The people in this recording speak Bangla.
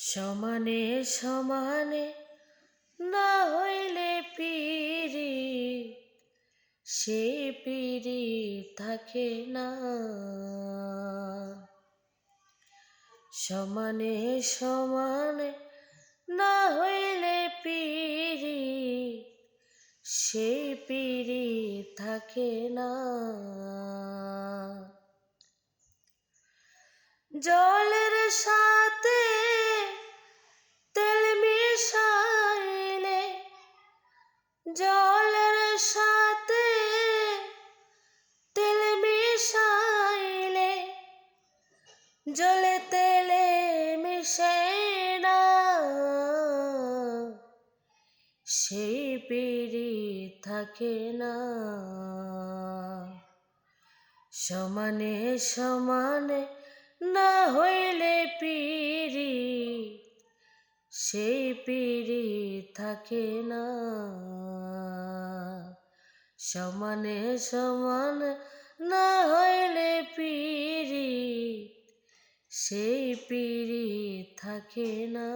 সমানে সমানে না হইলে পীড়িত, সে পীড়িত থাকে না। সমানে সমানে না হইলে পীড়িত, সে পীড়িত থাকে না। জলের সাথে তেল মিশাইলে, জলের সাথে তেল মিশাইলে জলে তেলে মিশে না, সেই পীড়িত থাকে না। সমানে সমানে না হইলে পীড়িত, সেই পীড়িত থাকে না। সমানে সমানে না হইলে পীড়িত, সেই পীড়িত থাকে না।